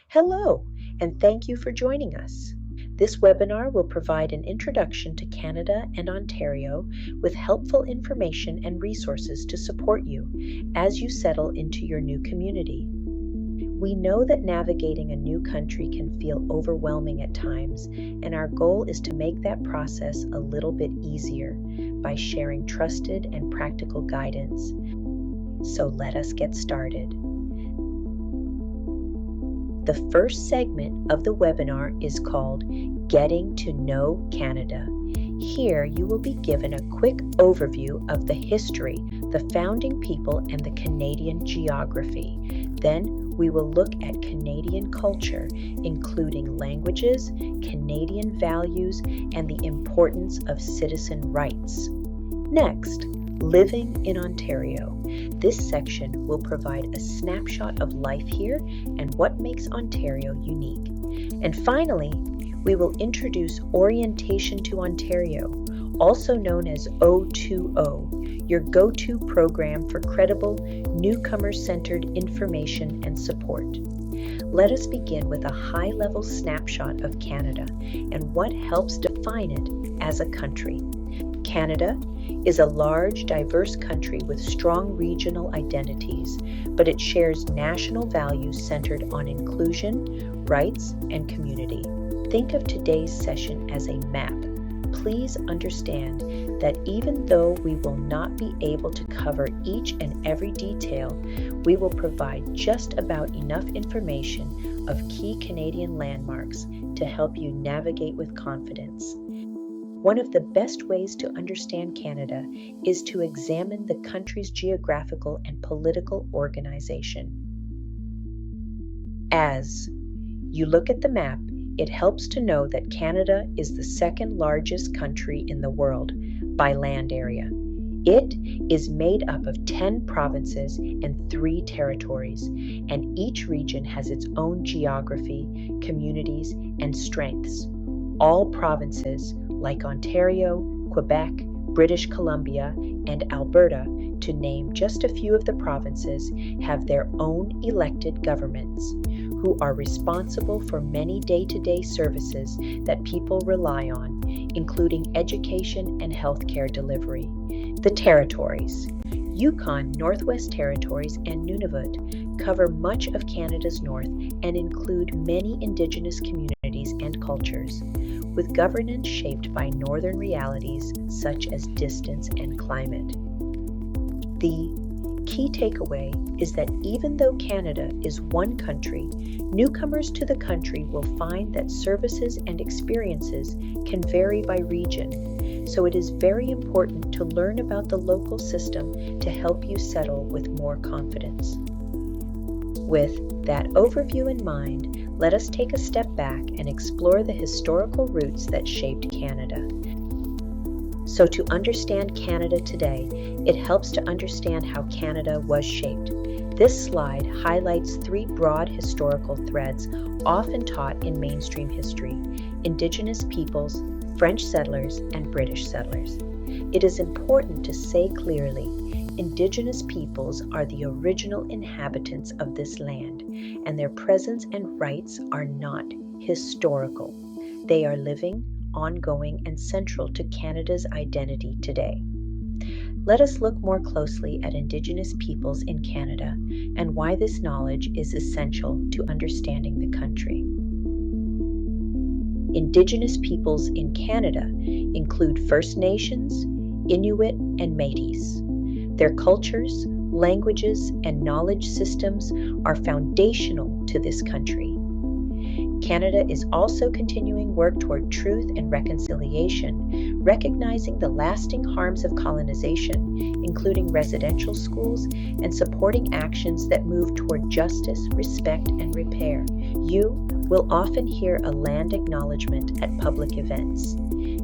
Hello, and thank you for joining us. This webinar will provide an introduction to Canada and Ontario with helpful information and resources to support you as you settle into your new community. We know that navigating a new country can feel overwhelming at times, and our goal is to make that process a little bit easier by sharing trusted and practical guidance. So let us get started. The first segment of the webinar is called Getting to Know Canada. Here you will be given a quick overview of the history, the founding people, and the Canadian geography. Then we will look at Canadian culture, including languages, Canadian values, and the importance of citizen rights. Next, Living in Ontario. This section will provide a snapshot of life here and what makes Ontario unique. And finally, we will introduce Orientation to Ontario, also known as O2O, your go-to program for credible, newcomer-centered information and support. Let us begin with a high-level snapshot of Canada and what helps define it as a country. Canada is a large, diverse country with strong regional identities, but it shares national values centered on inclusion, rights, and community. Think of today's session as a map. Please understand that even though we will not be able to cover each and every detail, we will provide just about enough information of key Canadian landmarks to help you navigate with confidence. One of the best ways to understand Canada is to examine the country's geographical and political organization. As you look at the map, it helps to know that Canada is the second largest country in the world by land area. It is made up of 10 provinces and 3 territories, and each region has its own geography, communities, and strengths. All provinces, like Ontario, Quebec, British Columbia, and Alberta, to name just a few of the provinces, have their own elected governments, who are responsible for many day-to-day services that people rely on, including education and healthcare delivery. The territories. Yukon, Northwest Territories, and Nunavut cover much of Canada's north and include many Indigenous communities and cultures, with governance shaped by northern realities such as distance and climate. The key takeaway is that even though Canada is one country, newcomers to the country will find that services and experiences can vary by region, so it is very important to learn about the local system to help you settle with more confidence. With that overview in mind, let us take a step back and explore the historical roots that shaped Canada. So to understand Canada today, it helps to understand how Canada was shaped. This slide highlights 3 broad historical threads often taught in mainstream history: Indigenous peoples, French settlers, and British settlers. It is important to say clearly, Indigenous peoples are the original inhabitants of this land, and their presence and rights are not historical. They are living, ongoing, and central to Canada's identity today. Let us look more closely at Indigenous peoples in Canada and why this knowledge is essential to understanding the country. Indigenous peoples in Canada include First Nations, Inuit, and Métis. Their cultures, languages, and knowledge systems are foundational to this country. Canada is also continuing work toward truth and reconciliation, recognizing the lasting harms of colonization, including residential schools, and supporting actions that move toward justice, respect, and repair. You will often hear a land acknowledgement at public events.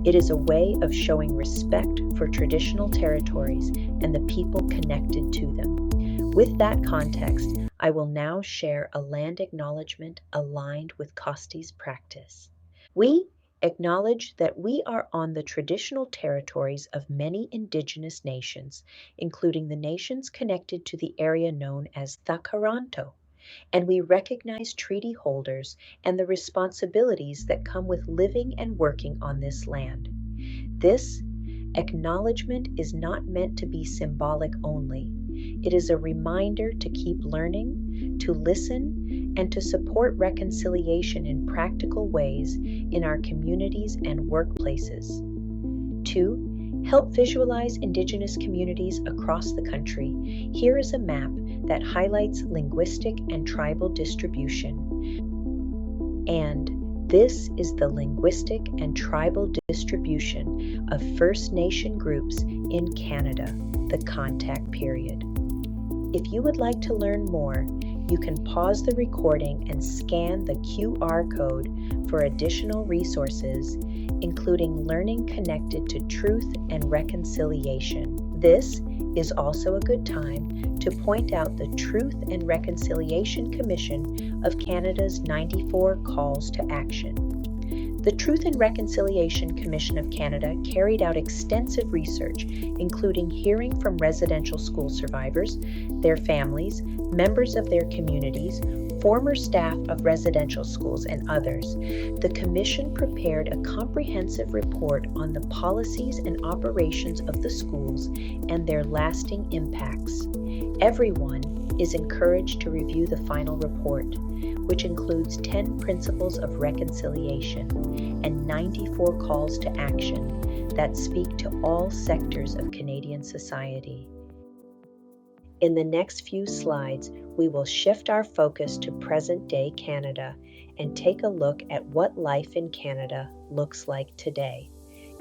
It is a way of showing respect for traditional territories and the people connected to them. With that context, I will now share a land acknowledgement aligned with Coste's practice. We acknowledge that we are on the traditional territories of many Indigenous nations, including the nations connected to the area known as Thacaranto. and we recognize treaty holders and the responsibilities that come with living and working on this land. This acknowledgement is not meant to be symbolic only. It is a reminder to keep learning, to listen, and to support reconciliation in practical ways in our communities and workplaces. 2. Help visualize Indigenous communities across the country. Here is a map that highlights linguistic and tribal distribution. And this is the linguistic and tribal distribution of First Nation groups in Canada, the contact period. If you would like to learn more, you can pause the recording and scan the QR code for additional resources, including learning connected to truth and reconciliation. This is also a good time to point out the Truth and Reconciliation Commission of Canada's 94 calls to action. The Truth and Reconciliation Commission of Canada carried out extensive research, including hearing from residential school survivors, their families, members of their communities, former staff of residential schools, and others. The Commission prepared a comprehensive report on the policies and operations of the schools and their lasting impacts. Everyone is encouraged to review the final report, which includes 10 principles of reconciliation and 94 calls to action that speak to all sectors of Canadian society. In the next few slides, we will shift our focus to present-day Canada and take a look at what life in Canada looks like today.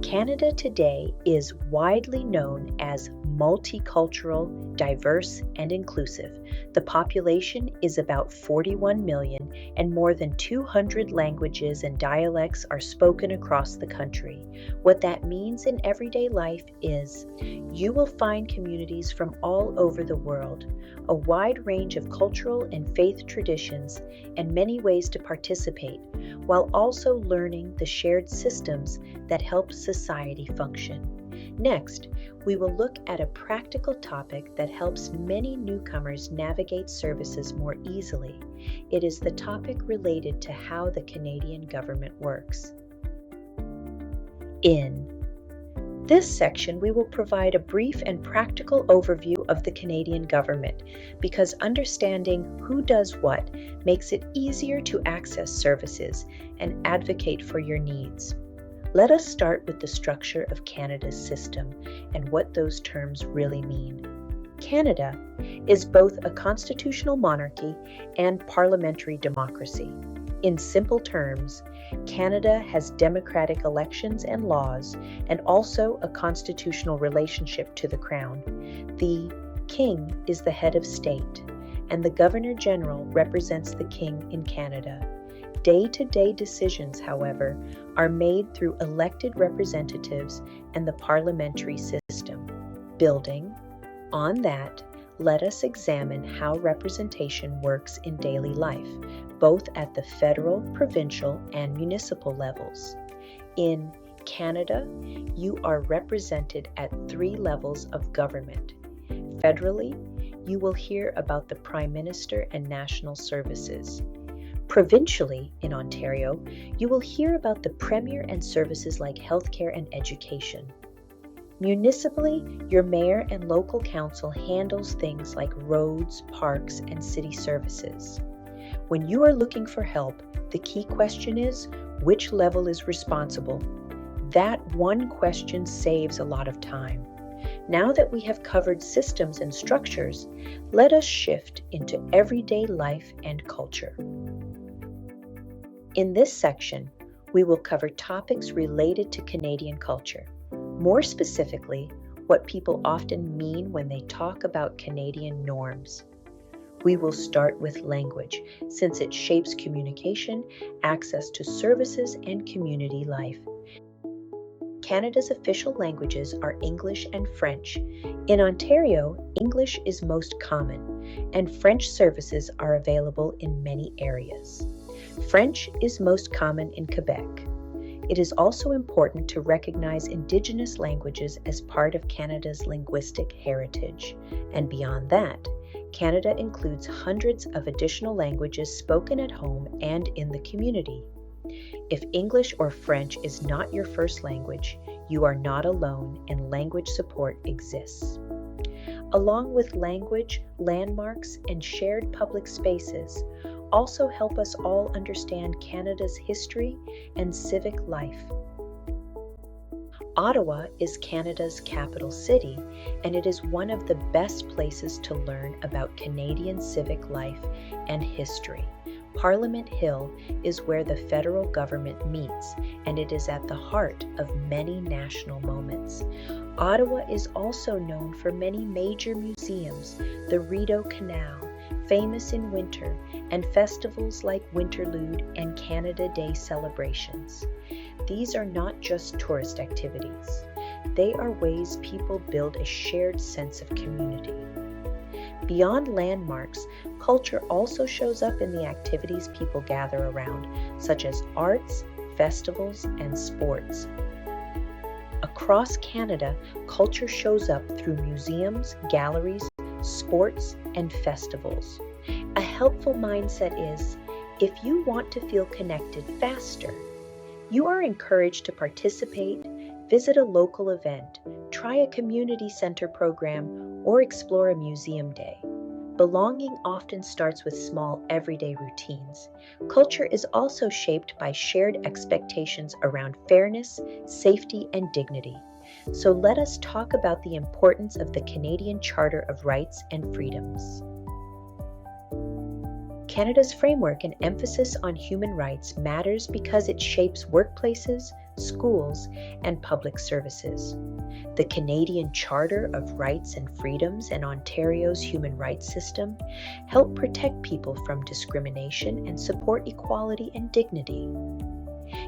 Canada today is widely known as multicultural, diverse, and inclusive. The population is about 41 million, and more than 200 languages and dialects are spoken across the country. What that means in everyday life is you will find communities from all over the world, a wide range of cultural and faith traditions, and many ways to participate, while also learning the shared systems that help society function. Next, we will look at a practical topic that helps many newcomers navigate services more easily. It is the topic related to how the Canadian government works. In this section, we will provide a brief and practical overview of the Canadian government, because understanding who does what makes it easier to access services and advocate for your needs. Let us start with the structure of Canada's system and what those terms really mean. Canada is both a constitutional monarchy and parliamentary democracy. In simple terms, Canada has democratic elections and laws, and also a constitutional relationship to the Crown. The King is the head of state, and the Governor-General represents the King in Canada. Day-to-day decisions, however, are made through elected representatives and the parliamentary system. Building on that, let us examine how representation works in daily life, both at the federal, provincial, and municipal levels. In Canada, you are represented at 3 levels of government. Federally, you will hear about the Prime Minister and National Services. Provincially, in Ontario, you will hear about the Premier and services like healthcare and education. Municipally, your mayor and local council handles things like roads, parks, and city services. When you are looking for help, the key question is, which level is responsible? That one question saves a lot of time. Now that we have covered systems and structures, let us shift into everyday life and culture. In this section, we will cover topics related to Canadian culture. More specifically, what people often mean when they talk about Canadian norms. We will start with language, since it shapes communication, access to services, and community life. Canada's official languages are English and French. In Ontario, English is most common, and French services are available in many areas. French is most common in Quebec. It is also important to recognize Indigenous languages as part of Canada's linguistic heritage. And beyond that, Canada includes hundreds of additional languages spoken at home and in the community. If English or French is not your first language, you are not alone and language support exists. Along with language, landmarks, and shared public spaces, also help us all understand Canada's history and civic life. Ottawa is Canada's capital city, and it is one of the best places to learn about Canadian civic life and history. Parliament Hill is where the federal government meets, and it is at the heart of many national moments. Ottawa is also known for many major museums, the Rideau Canal, famous in winter, and festivals like Winterlude and Canada Day celebrations. These are not just tourist activities. They are ways people build a shared sense of community. Beyond landmarks, culture also shows up in the activities people gather around, such as arts, festivals, and sports. Across Canada, culture shows up through museums, galleries, sports, and festivals. A helpful mindset is, if you want to feel connected faster, you are encouraged to participate, visit a local event, try a community center program, or explore a museum day. Belonging often starts with small, everyday routines. Culture is also shaped by shared expectations around fairness, safety, and dignity. So let us talk about the importance of the Canadian Charter of Rights and Freedoms. Canada's framework and emphasis on human rights matters because it shapes workplaces, schools, and public services. The Canadian Charter of Rights and Freedoms and Ontario's human rights system help protect people from discrimination and support equality and dignity.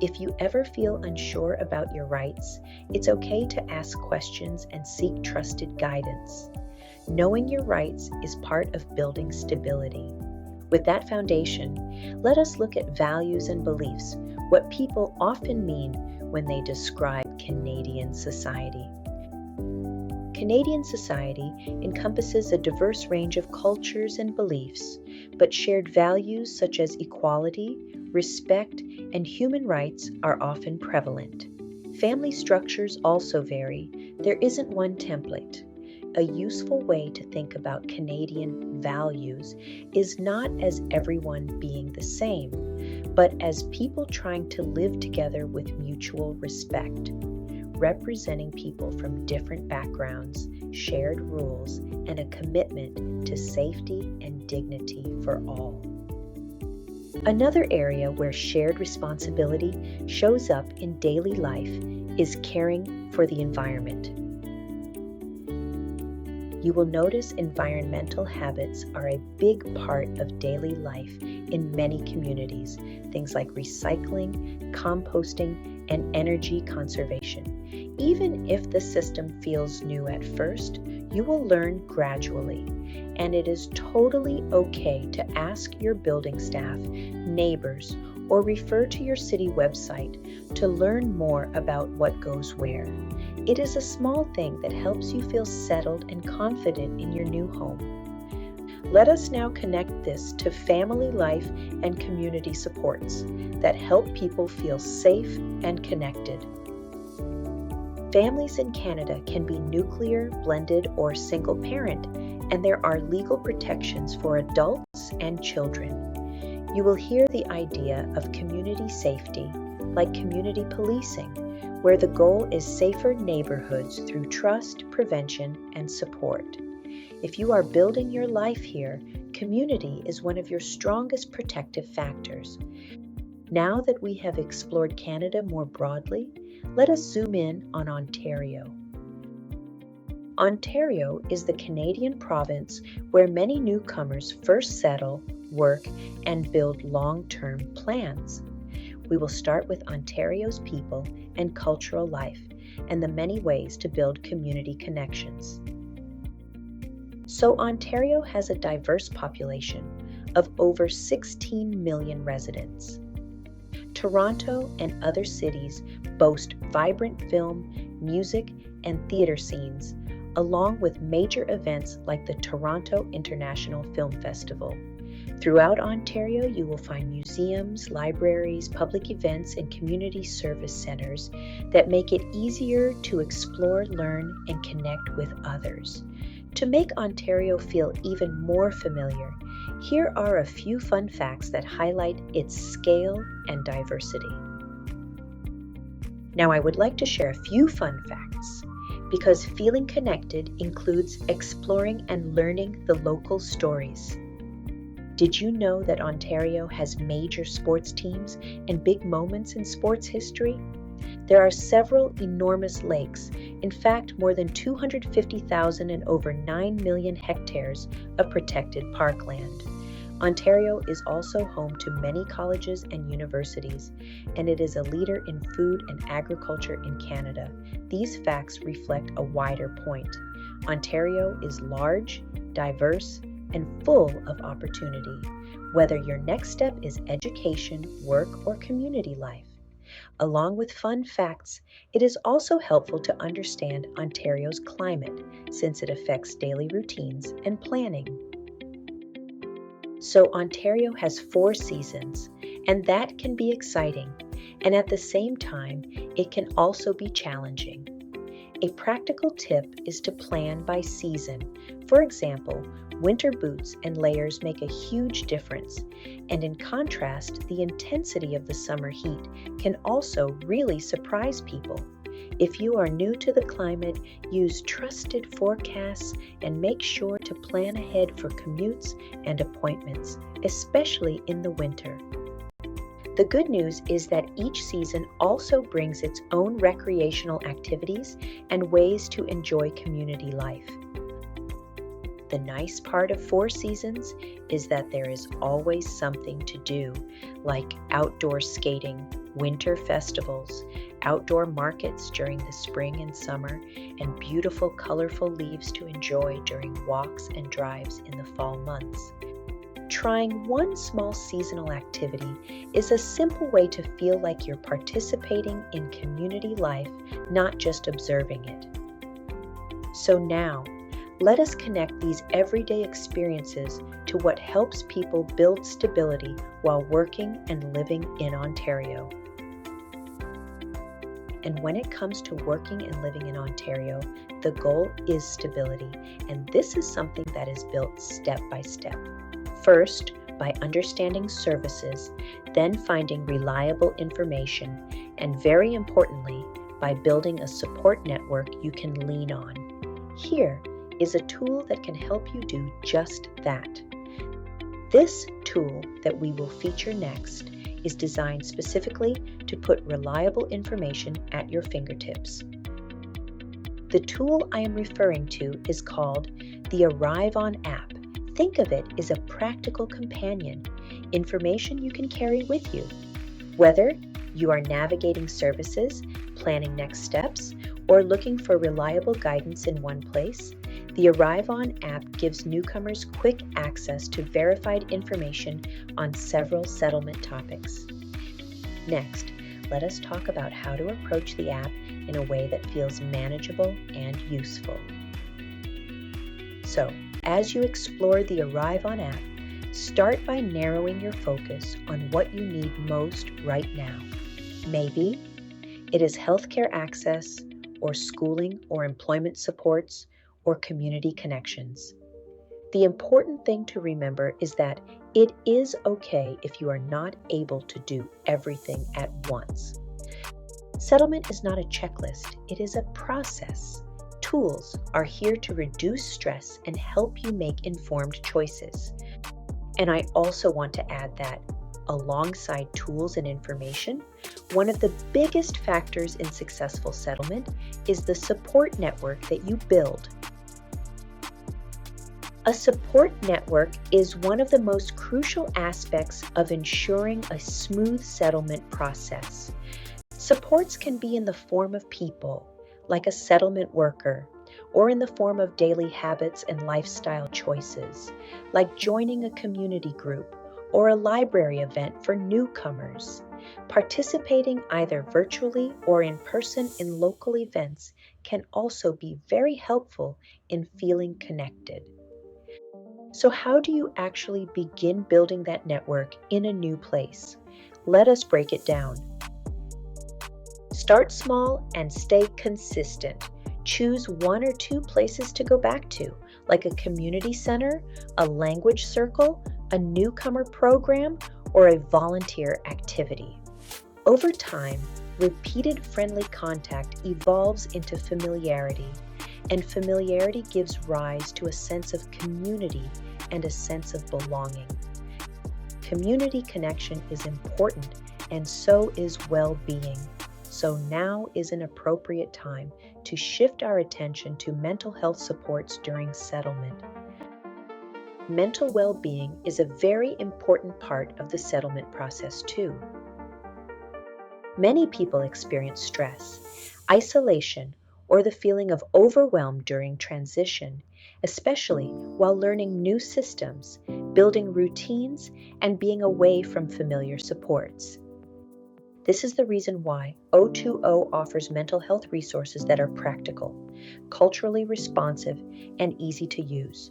If you ever feel unsure about your rights, it's okay to ask questions and seek trusted guidance. Knowing your rights is part of building stability. With that foundation, let us look at values and beliefs, what people often mean when they describe Canadian society. Canadian society encompasses a diverse range of cultures and beliefs, but shared values such as equality, respect, and human rights are often prevalent. Family structures also vary. There isn't one template. A useful way to think about Canadian values is not as everyone being the same, but as people trying to live together with mutual respect, representing people from different backgrounds, shared rules, and a commitment to safety and dignity for all. Another area where shared responsibility shows up in daily life is caring for the environment. You will notice environmental habits are a big part of daily life in many communities, things like recycling, composting, and energy conservation. Even if the system feels new at first, you will learn gradually, and it is totally okay to ask your building staff, neighbors, or refer to your city website to learn more about what goes where. It is a small thing that helps you feel settled and confident in your new home. Let us now connect this to family life and community supports that help people feel safe and connected. Families in Canada can be nuclear, blended, or single parent, and there are legal protections for adults and children. You will hear the idea of community safety, like community policing, where the goal is safer neighborhoods through trust, prevention, and support. If you are building your life here, community is one of your strongest protective factors. Now that we have explored Canada more broadly, let us zoom in on Ontario. Ontario is the Canadian province where many newcomers first settle, work, and build long-term plans. We will start with Ontario's people and cultural life and the many ways to build community connections. So Ontario has a diverse population of over 16 million residents. Toronto and other cities boast vibrant film, music, and theater scenes, along with major events like the Toronto International Film Festival. Throughout Ontario, you will find museums, libraries, public events, and community service centers that make it easier to explore, learn, and connect with others. To make Ontario feel even more familiar, here are a few fun facts that highlight its scale and diversity. Now, I would like to share a few fun facts because feeling connected includes exploring and learning the local stories. Did you know that Ontario has major sports teams and big moments in sports history? There are several enormous lakes, in fact more than 250,000 and over 9 million hectares of protected parkland. Ontario is also home to many colleges and universities, and it is a leader in food and agriculture in Canada. These facts reflect a wider point. Ontario is large, diverse, and full of opportunity, whether your next step is education, work, or community life. Along with fun facts, it is also helpful to understand Ontario's climate since it affects daily routines and planning. So Ontario has 4 seasons, and that can be exciting, and at the same time, it can also be challenging. A practical tip is to plan by season. For example, winter boots and layers make a huge difference, and in contrast, the intensity of the summer heat can also really surprise people. If you are new to the climate, use trusted forecasts and make sure to plan ahead for commutes and appointments, especially in the winter. The good news is that each season also brings its own recreational activities and ways to enjoy community life. The nice part of 4 seasons is that there is always something to do, like outdoor skating, winter festivals, outdoor markets during the spring and summer, and beautiful, colorful leaves to enjoy during walks and drives in the fall months. Trying one small seasonal activity is a simple way to feel like you're participating in community life, not just observing it. So now, let us connect these everyday experiences to what helps people build stability while working and living in Ontario. And when it comes to working and living in Ontario, the goal is stability, and this is something that is built step by step. First, by understanding services, then finding reliable information, and very importantly, by building a support network you can lean on. Here is a tool that can help you do just that. This tool that we will feature next is designed specifically to put reliable information at your fingertips. The tool I am referring to is called the Arrive On app. Think of it as a practical companion, information you can carry with you. Whether you are navigating services, planning next steps, or looking for reliable guidance in one place, the Arrive On app gives newcomers quick access to verified information on several settlement topics. Next, let us talk about how to approach the app in a way that feels manageable and useful. So, as you explore the Arrive On app, start by narrowing your focus on what you need most right now. Maybe it is healthcare access, or schooling or employment supports, or community connections. The important thing to remember is that it is okay if you are not able to do everything at once. Settlement is not a checklist, it is a process. Tools are here to reduce stress and help you make informed choices. And I also want to add that, alongside tools and information, one of the biggest factors in successful settlement is the support network that you build. A support network is one of the most crucial aspects of ensuring a smooth settlement process. Supports can be in the form of people, like a settlement worker, or in the form of daily habits and lifestyle choices, like joining a community group or a library event for newcomers. Participating either virtually or in person in local events can also be very helpful in feeling connected. So, how do you actually begin building that network in a new place? Let us break it down. Start small and stay consistent. Choose one or two places to go back to, like a community center, a language circle, a newcomer program, or a volunteer activity. Over time, repeated friendly contact evolves into familiarity, and familiarity gives rise to a sense of community and a sense of belonging. Community connection is important, and so is well-being. So now is an appropriate time to shift our attention to mental health supports during settlement. Mental well-being is a very important part of the settlement process too. Many people experience stress, isolation, or the feeling of overwhelm during transition, especially while learning new systems, building routines, and being away from familiar supports. This is the reason why O2O offers mental health resources that are practical, culturally responsive, and easy to use.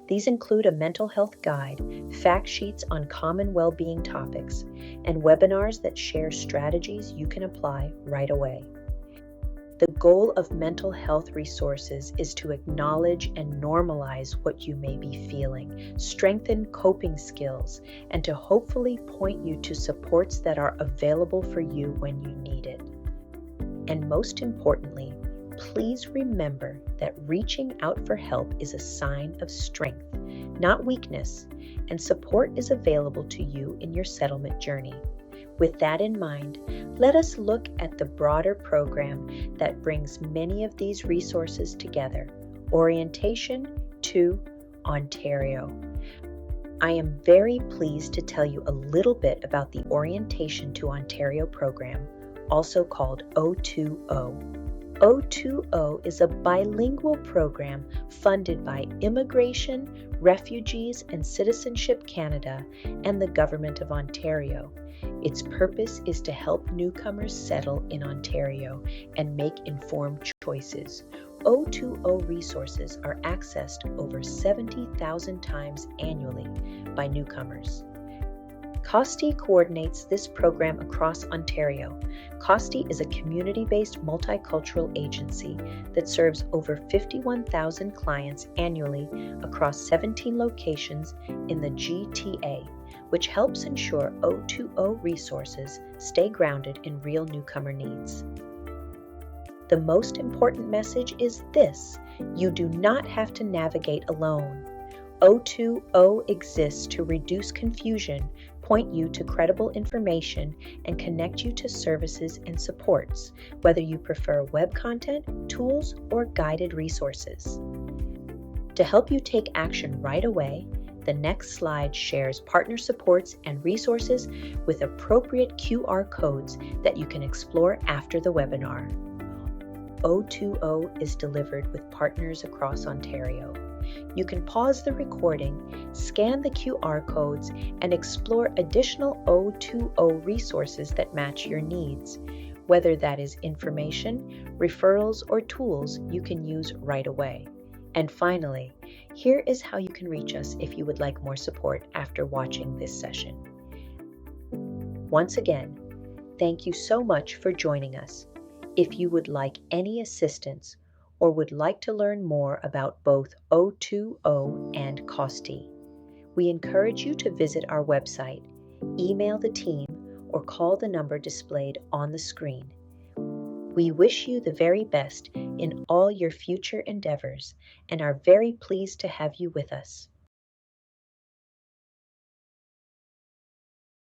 These include a mental health guide, fact sheets on common well-being topics, and webinars that share strategies you can apply right away. The goal of mental health resources is to acknowledge and normalize what you may be feeling, strengthen coping skills, and to hopefully point you to supports that are available for you when you need it. And most importantly, please remember that reaching out for help is a sign of strength, not weakness, and support is available to you in your settlement journey. With that in mind, let us look at the broader program that brings many of these resources together, Orientation to Ontario. I am very pleased to tell you a little bit about the Orientation to Ontario program, also called O2O. O2O is a bilingual program funded by Immigration, Refugees and Citizenship Canada and the Government of Ontario. Its purpose is to help newcomers settle in Ontario and make informed choices. O2O resources are accessed over 70,000 times annually by newcomers. COSTI coordinates this program across Ontario. COSTI is a community-based multicultural agency that serves over 51,000 clients annually across 17 locations in the GTA, which helps ensure O2O resources stay grounded in real newcomer needs. The most important message is this: you do not have to navigate alone. O2O exists to reduce confusion, point you to credible information, and connect you to services and supports, whether you prefer web content, tools, or guided resources. To help you take action right away, the next slide shares partner supports and resources with appropriate QR codes that you can explore after the webinar. O2O is delivered with partners across Ontario. You can pause the recording, scan the QR codes, and explore additional O2O resources that match your needs. Whether that is information, referrals, or tools you can use right away. And finally, here is how you can reach us if you would like more support after watching this session. Once again, thank you so much for joining us. If you would like any assistance or would like to learn more about both O2O and COSTI, we encourage you to visit our website, email the team, or call the number displayed on the screen. We wish you the very best in all your future endeavors and are very pleased to have you with us.